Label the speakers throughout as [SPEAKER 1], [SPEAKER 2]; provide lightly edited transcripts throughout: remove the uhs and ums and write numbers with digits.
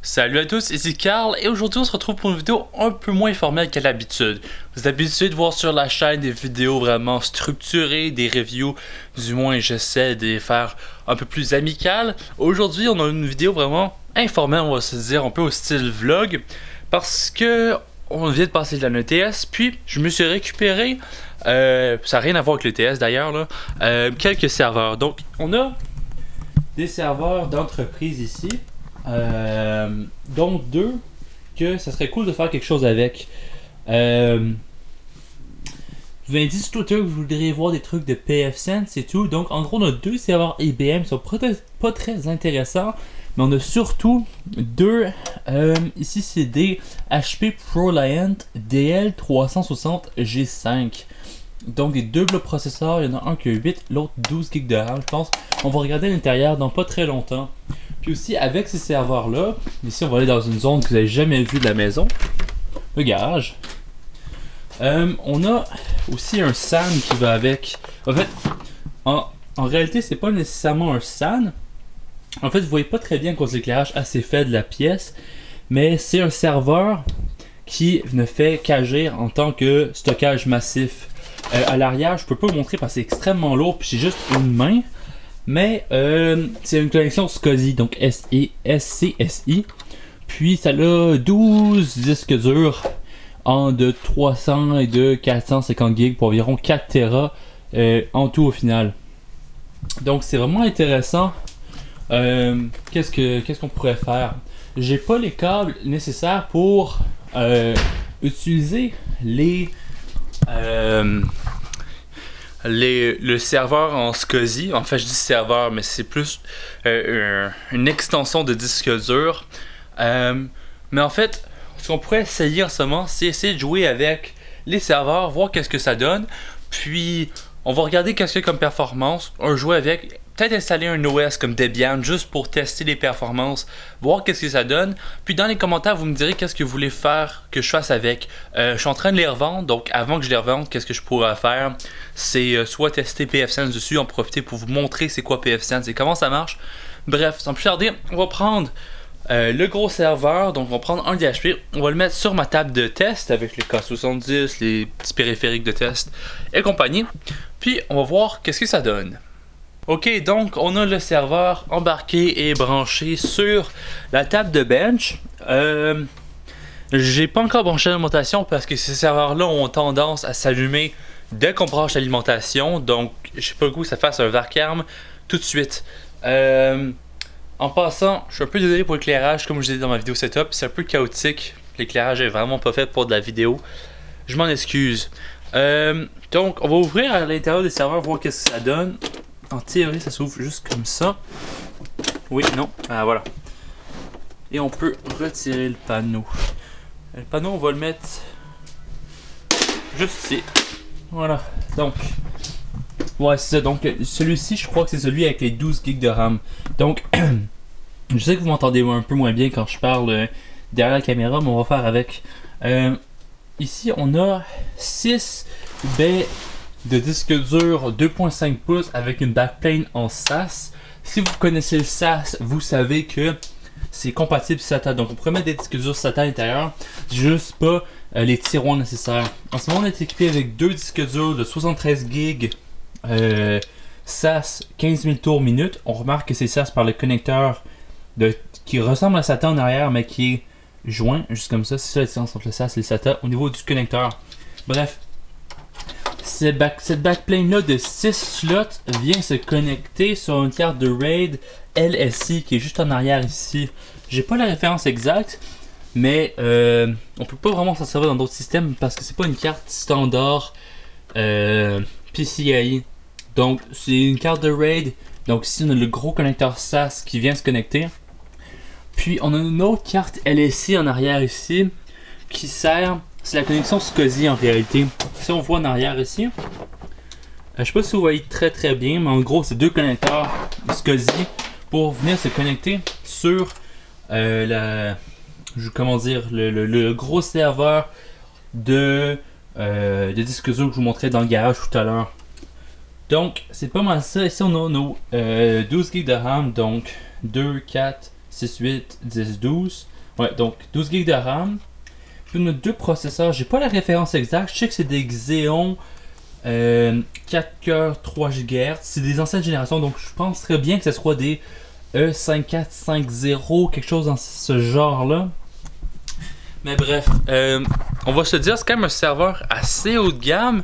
[SPEAKER 1] Salut à tous, ici Carl et aujourd'hui on se retrouve pour une vidéo un peu moins formelle qu'à l'habitude. Vous êtes habitué de voir sur la chaîne des vidéos vraiment structurées, des reviews, du moins j'essaie de les faire un peu plus amicales. Aujourd'hui on a une vidéo vraiment informelle, on va se dire un peu au style vlog, parce que on vient de passer de la ETS, puis je me suis récupéré, ça n'a rien à voir avec l'ETS d'ailleurs, là, quelques serveurs. Donc on a des serveurs d'entreprise ici. Donc deux que ça serait cool de faire quelque chose avec. Je vous ai dit sur Twitter que vous voudriez voir des trucs de pfSense et tout. Donc en gros on a deux serveurs IBM qui sont pas très intéressants. Mais on a surtout deux. Ici c'est des HP ProLiant DL360G5. Donc des deux blocs processeurs, il y en a un qui a 8, l'autre 12 GB de RAM je pense. On va regarder l'intérieur dans pas très longtemps. Puis aussi avec ces serveurs là, ici on va aller dans une zone que vous n'avez jamais vue de la maison, le garage. On a aussi un SAN qui va avec. En fait, en réalité c'est pas nécessairement un SAN. En fait vous voyez pas très bien à cause de l'éclairage assez fait de la pièce, mais c'est un serveur qui ne fait qu'agir en tant que stockage massif. À l'arrière je peux pas vous montrer parce que c'est extrêmement lourd puis j'ai juste une main. Mais c'est une connexion SCSI, donc SCSI. Puis ça a 12 disques durs de 300 et de 450 GB pour environ 4 Tera en tout au final. Donc c'est vraiment intéressant. Qu'est-ce qu'on pourrait faire? J'ai pas les câbles nécessaires pour utiliser le serveur en SCSI. En fait je dis serveur mais c'est plus une extension de disque dur, mais en fait ce qu'on pourrait essayer en ce moment c'est essayer de jouer avec les serveurs, voir qu'est-ce que ça donne, puis on va regarder qu'est-ce qu'il y a comme performance, on va jouer avec, peut-être installer un OS comme Debian juste pour tester les performances, voir qu'est-ce que ça donne. Puis dans les commentaires vous me direz qu'est-ce que vous voulez faire que je fasse avec. Je suis en train de les revendre, donc avant que je les revende, qu'est-ce que je pourrais faire, c'est soit tester pfSense dessus, en profiter pour vous montrer c'est quoi pfSense et comment ça marche. Bref, sans plus tarder, on va prendre le gros serveur, donc on va prendre un DHP, on va le mettre sur ma table de test avec les K70, les petits périphériques de test et compagnie. Puis on va voir qu'est-ce que ça donne. Ok, donc on a le serveur embarqué et branché sur la table de bench. J'ai pas encore branché l'alimentation parce que ces serveurs-là ont tendance à s'allumer dès qu'on branche l'alimentation. Donc j'ai pas le goût que ça fasse un vacarme tout de suite. En passant, je suis un peu désolé pour l'éclairage, comme je disais dans ma vidéo setup, c'est un peu chaotique. L'éclairage est vraiment pas fait pour de la vidéo. Je m'en excuse. Donc on va ouvrir à l'intérieur des serveurs, voir qu'est-ce que ça donne. En théorie, ça s'ouvre juste comme ça. Oui, non, voilà. Et on peut retirer le panneau. Le panneau, on va le mettre juste ici. Voilà. Donc, ouais, c'est ça. Donc, celui-ci, je crois que c'est celui avec les 12 GB de RAM. Donc, je sais que vous m'entendez un peu moins bien quand je parle derrière la caméra, mais on va faire avec. Ici, on a 6 baies de disque dur 2.5 pouces avec une backplane en SAS. Si vous connaissez le SAS, vous savez que c'est compatible SATA. Donc on pourrait mettre des disques durs SATA à l'intérieur, juste pas les tiroirs nécessaires. En ce moment on est équipé avec deux disques durs de 73 GB SAS 15 000 tours minute. On remarque que c'est SAS par le connecteur qui ressemble à SATA en arrière mais qui est joint juste comme ça. C'est ça la différence entre le SAS et le SATA au niveau du connecteur. Bref, cette backplane là de 6 slots vient se connecter sur une carte de RAID LSI qui est juste en arrière ici. J'ai pas la référence exacte, mais on peut pas vraiment s'en servir dans d'autres systèmes parce que c'est pas une carte standard PCIe. Donc c'est une carte de RAID. Donc ici on a le gros connecteur SAS qui vient se connecter. Puis on a une autre carte LSI en arrière ici qui sert. C'est la connexion SCSI en réalité. Si on voit en arrière ici, je sais pas si vous voyez très bien, mais en gros c'est deux connecteurs SCSI pour venir se connecter sur le gros serveur de disque dur que je vous montrais dans le garage tout à l'heure. Donc c'est pas mal ça. Ici on a nos 12 GB de RAM, donc 2, 4, 6, 8, 10, 12. Ouais, donc 12 GB de RAM. Puis on a 2 processeurs. J'ai pas la référence exacte. Je sais que c'est des Xeon 4 cœurs 3 GHz. C'est des anciennes générations. Donc je pense très bien que ce soit des E5450, quelque chose dans ce genre-là. Mais bref, on va se dire, c'est quand même un serveur assez haut de gamme.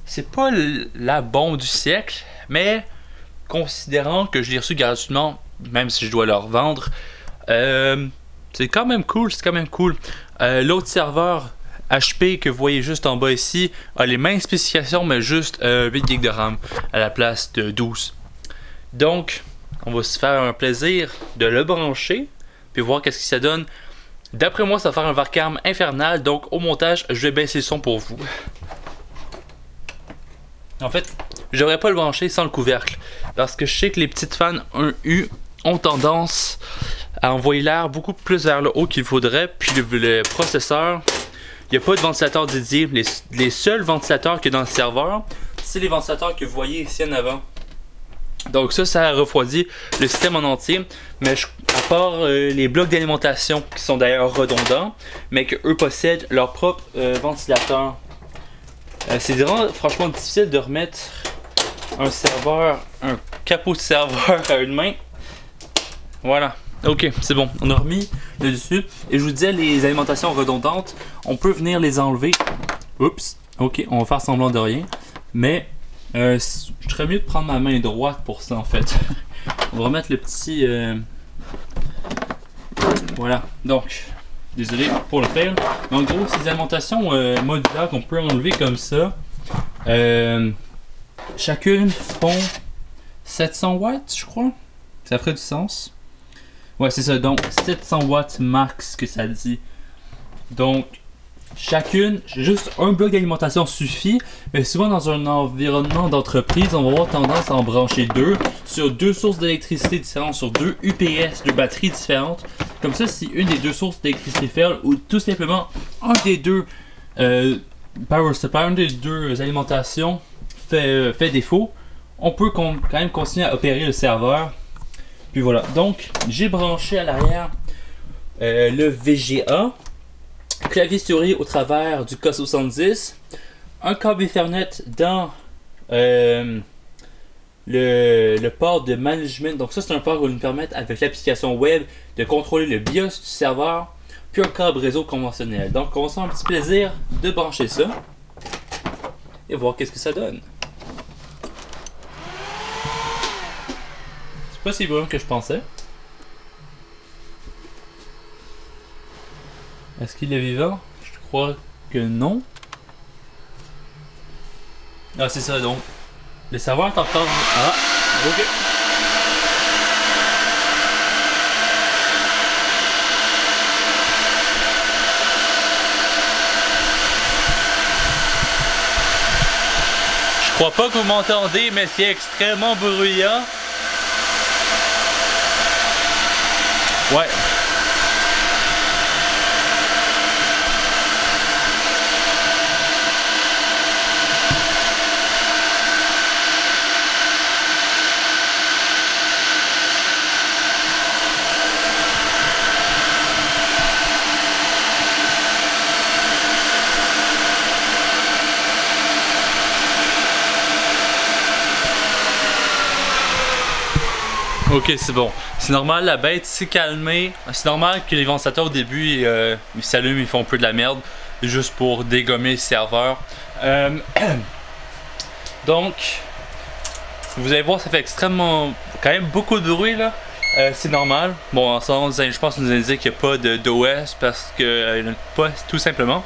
[SPEAKER 1] C'est pas la bombe du siècle, mais considérant que je l'ai reçu gratuitement, même si je dois le revendre, c'est quand même cool, c'est quand même cool. L'autre serveur HP que vous voyez juste en bas ici a les mêmes spécifications, mais juste 8 GB de RAM à la place de 12. Donc, on va se faire un plaisir de le brancher, puis voir qu'est-ce que ça donne. D'après moi, ça va faire un vacarme infernal, donc au montage, je vais baisser le son pour vous. En fait, je devrais pas le brancher sans le couvercle, parce que je sais que les petites fans 1U ont tendance à envoyer l'air beaucoup plus vers le haut qu'il faudrait, puis le processeur, il n'y a pas de ventilateur dédié. Les seuls ventilateurs qu'il y a dans le serveur, c'est les ventilateurs que vous voyez ici en avant. Donc ça refroidit le système en entier, mais à part les blocs d'alimentation qui sont d'ailleurs redondants, mais qu'eux possèdent leur propre ventilateur. C'est vraiment franchement difficile de remettre un serveur, un capot de serveur à une main. Voilà, ok, c'est bon, on a remis le dessus. Et je vous disais, les alimentations redondantes, on peut venir les enlever. Oups, ok, on va faire semblant de rien, mais je serais mieux de prendre ma main droite pour ça en fait. On va remettre le petit... Voilà, donc, désolé pour le fail. En gros, ces alimentations modulaires qu'on peut enlever comme ça, chacune font 700 watts, je crois. Ça ferait du sens. Ouais, c'est ça, donc 700 watts max que ça dit. Donc, chacune, juste un bloc d'alimentation suffit, mais souvent dans un environnement d'entreprise, on va avoir tendance à en brancher deux sur deux sources d'électricité différentes, sur deux UPS, deux batteries différentes. Comme ça, si une des deux sources d'électricité fail, ou tout simplement un des deux power supply, un des deux alimentations fait défaut, on peut quand même continuer à opérer le serveur. Puis voilà, donc j'ai branché à l'arrière le VGA, clavier souris au travers du K70, un câble Ethernet dans le port de management. Donc ça, c'est un port qui va nous permettre avec l'application web de contrôler le BIOS du serveur, puis un câble réseau conventionnel. Donc on va se faire un petit plaisir de brancher ça et voir qu'est-ce que ça donne. C'est pas si bon que je pensais. Est-ce qu'il est vivant? Je crois que non. Ah, c'est ça donc. Le serveur est encore... Ah, ok. Je crois pas que vous m'entendez, mais c'est extrêmement bruyant. Ouais. Ok, c'est bon. C'est normal, la bête s'est calmée. C'est normal que les ventilateurs au début ils s'allument, ils font un peu de la merde, juste pour dégommer le serveur. Donc, vous allez voir, ça fait extrêmement, quand même beaucoup de bruit là. C'est normal. Bon, en sens, je pense que nous indique qu'il n'y a pas d'OS parce que pas tout simplement.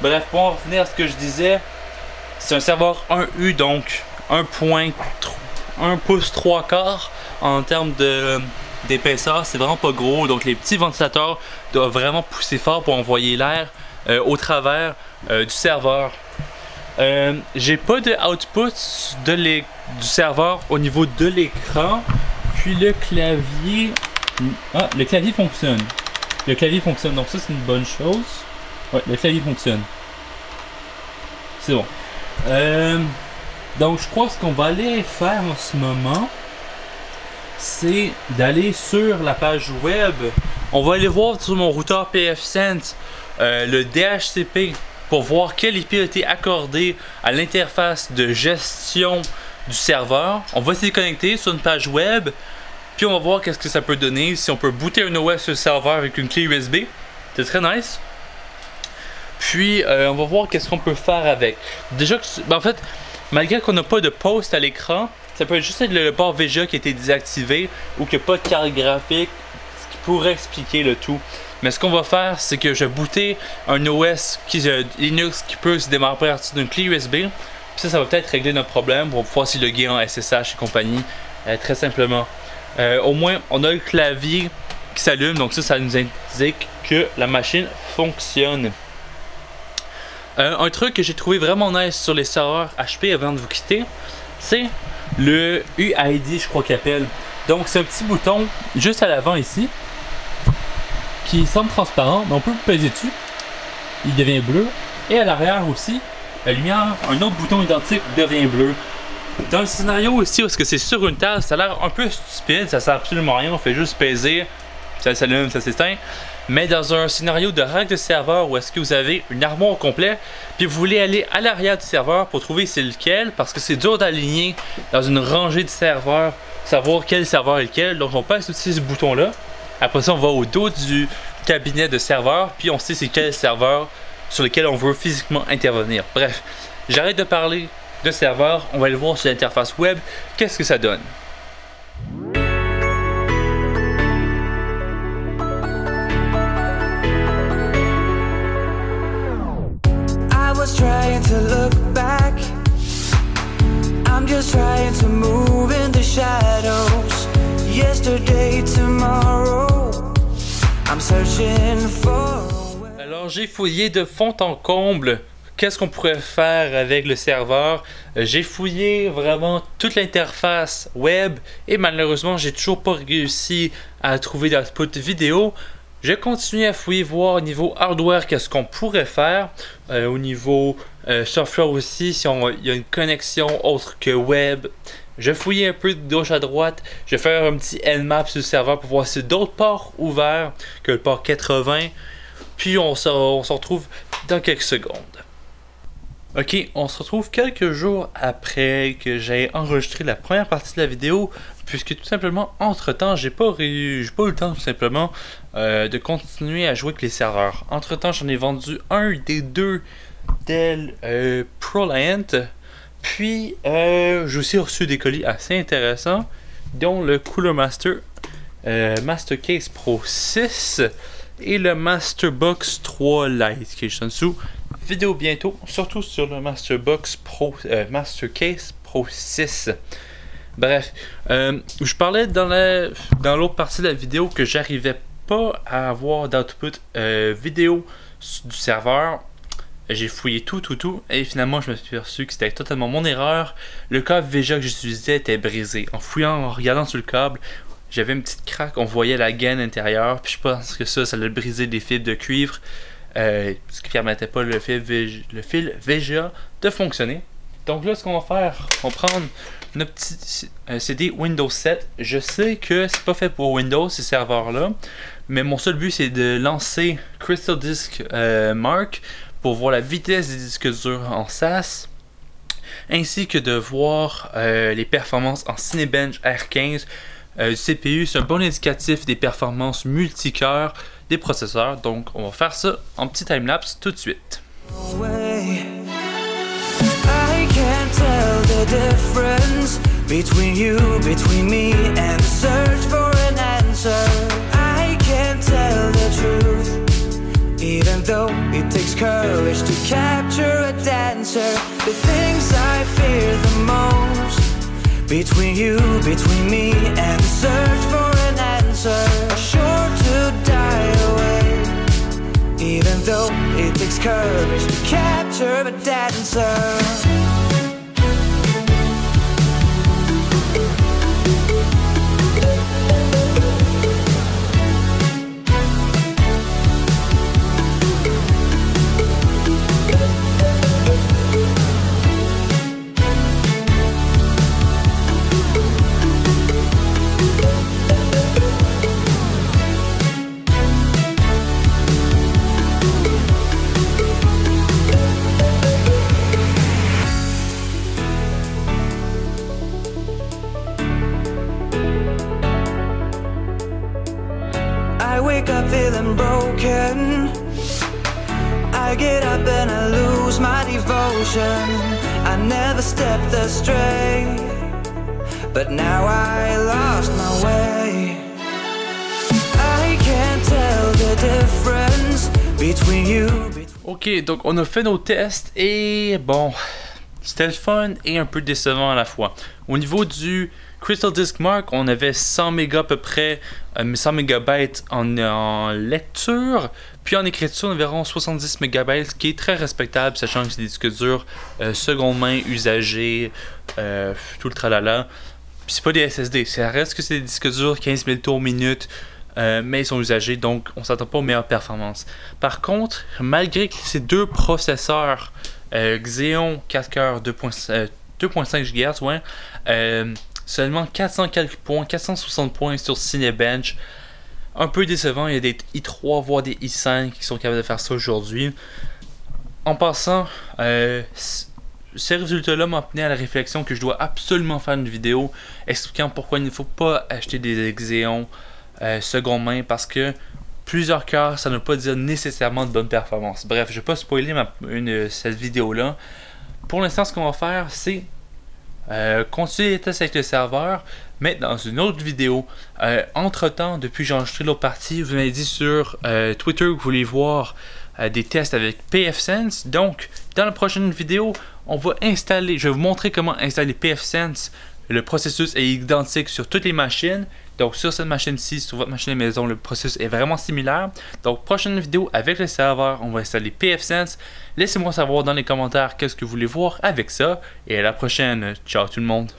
[SPEAKER 1] Bref, pour en revenir à ce que je disais, c'est un serveur 1U, donc 1 pouce 3 quarts. En termes d'épaisseur, c'est vraiment pas gros, donc les petits ventilateurs doivent vraiment pousser fort pour envoyer l'air au travers du serveur. J'ai pas de output du serveur au niveau de l'écran, puis le clavier... Ah, le clavier fonctionne. Le clavier fonctionne, donc ça c'est une bonne chose. Ouais, le clavier fonctionne. C'est bon. Donc je crois que ce qu'on va aller faire en ce moment, c'est d'aller sur la page web. On va aller voir sur mon routeur pfSense le DHCP pour voir quelle IP a été accordée à l'interface de gestion du serveur. On va s'y connecter sur une page web, puis on va voir qu'est-ce que ça peut donner, si on peut booter un OS sur le serveur avec une clé USB. C'est très nice. Puis on va voir qu'est-ce qu'on peut faire avec. Déjà, en fait, malgré qu'on n'a pas de post à l'écran, ça peut juste être le port VGA qui a été désactivé ou qu'il n'y a pas de carte graphique, ce qui pourrait expliquer le tout. Mais ce qu'on va faire, c'est que je vais booter un OS Linux qui peut se démarrer à partir d'une clé USB. Puis ça va peut-être régler notre problème. On va pouvoir s'y loguer en SSH et compagnie, très simplement. Au moins, on a le clavier qui s'allume, donc ça nous indique que la machine fonctionne. Un truc que j'ai trouvé vraiment nice sur les serveurs HP avant de vous quitter, c'est le UID, je crois qu'il appelle. Donc c'est un petit bouton juste à l'avant ici qui semble transparent, mais on peut le peser dessus, il devient bleu. Et à l'arrière aussi, la lumière, un autre bouton identique devient bleu. Dans le scénario aussi, parce que c'est sur une table, ça a l'air un peu stupide, ça sert absolument à rien, on fait juste peser, ça s'allume, ça s'éteint. Mais dans un scénario de rack de serveur où est-ce que vous avez une armoire au complet, puis vous voulez aller à l'arrière du serveur pour trouver c'est lequel, parce que c'est dur d'aligner dans une rangée de serveurs, savoir quel serveur est lequel. Donc on passe aussi ce bouton là. Après ça on va au dos du cabinet de serveur, puis on sait c'est quel serveur sur lequel on veut physiquement intervenir. Bref, j'arrête de parler de serveur, on va aller voir sur l'interface web qu'est-ce que ça donne.
[SPEAKER 2] Trying to look back, I'm just trying to move in the shadows. Yesterday, tomorrow, I'm searching for.
[SPEAKER 1] Alors j'ai fouillé de fond en comble qu'est-ce qu'on pourrait faire avec le serveur. J'ai fouillé vraiment toute l'interface web et malheureusement j'ai toujours pas réussi à trouver d'output vidéo. Je continue à fouiller, voir au niveau hardware qu'est-ce qu'on pourrait faire, au niveau software aussi, si il y a une connexion autre que web. Je fouille un peu de gauche à droite, je vais faire un petit Nmap sur le serveur pour voir si d'autres ports ouverts que le port 80, puis on se retrouve dans quelques secondes. Ok, on se retrouve quelques jours après que j'ai enregistré la première partie de la vidéo, puisque tout simplement, entre-temps, j'ai pas eu le temps tout simplement de continuer à jouer avec les serveurs. Entre-temps, j'en ai vendu un des deux Dell ProLiant, puis j'ai aussi reçu des colis assez intéressants, dont le Cooler Master Master Case Pro 6 et le Masterbox 3 Lite qui est juste en dessous. Vidéo bientôt, surtout sur le Masterbox Pro, Master Case Pro 6. Bref, je parlais dans l'autre partie de la vidéo que j'arrivais pas à avoir d'output vidéo du serveur. J'ai fouillé tout et finalement je me suis aperçu que c'était totalement mon erreur. Le câble VGA que j'utilisais était brisé. En fouillant, en regardant sur le câble, j'avais une petite craque, on voyait la gaine intérieure, puis je pense que ça allait briser des fils de cuivre. Ce qui permettait pas le fil VGA de fonctionner. Donc là, ce qu'on va faire, on va prendre notre petit CD Windows 7. Je sais que c'est pas fait pour Windows ces serveurs là, mais mon seul but c'est de lancer Crystal Disk Mark pour voir la vitesse des disques durs en SAS, ainsi que de voir les performances en Cinebench R15 du CPU. C'est un bon indicatif des performances multicœurs des processeurs. Donc on va faire ça en petit timelapse tout de suite.
[SPEAKER 2] I can't tell the difference between you, between me, and the search for an answer. I can't tell the truth, even though it takes courage to capture a dancer. The things I fear the most, between you, between me, and the search for an answer, are sure to die away, even though it takes courage to capture a dancer. I wake up feeling broken. I get up and I lose my devotion. I never stepped astray, but now I lost my way. I can't tell the difference between you.
[SPEAKER 1] Ok, donc on a fait nos tests et bon, c'était le fun et un peu décevant à la fois. Au niveau du Crystal Disk Mark, on avait 100 mégas à peu près, 100 mégabytes en lecture, puis en écriture, environ 70 mégabytes, ce qui est très respectable, sachant que c'est des disques durs seconde main, usagés, tout le tralala. Puis c'est pas des SSD, ça reste que c'est des disques durs 15 000 tours minute, mais ils sont usagés, donc on s'attend pas aux meilleures performances. Par contre, malgré que ces deux processeurs Xeon 4 cœurs 2.5 GHz, ouais, seulement 400 quelques points, 460 points sur Cinebench. Un peu décevant, il y a des i3 voire des i5 qui sont capables de faire ça aujourd'hui. En passant, ces résultats-là m'ont amené à la réflexion que je dois absolument faire une vidéo expliquant pourquoi il ne faut pas acheter des Xeon seconde main, parce que plusieurs cœurs, ça ne veut pas dire nécessairement de bonne performance. Bref, je ne vais pas spoiler cette vidéo-là. Pour l'instant, ce qu'on va faire, c'est continuer les tests avec le serveur, mais dans une autre vidéo. Entre temps, depuis que j'ai enregistré l'autre partie, vous m'avez dit sur Twitter que vous voulez voir des tests avec pfSense. Donc, dans la prochaine vidéo, on va installer, je vais vous montrer comment installer pfSense. Le processus est identique sur toutes les machines. Donc sur cette machine-ci, sur votre machine de maison, le processus est vraiment similaire. Donc prochaine vidéo avec le serveur, on va installer pfSense. Laissez-moi savoir dans les commentaires qu'est-ce que vous voulez voir avec ça. Et à la prochaine. Ciao tout le monde.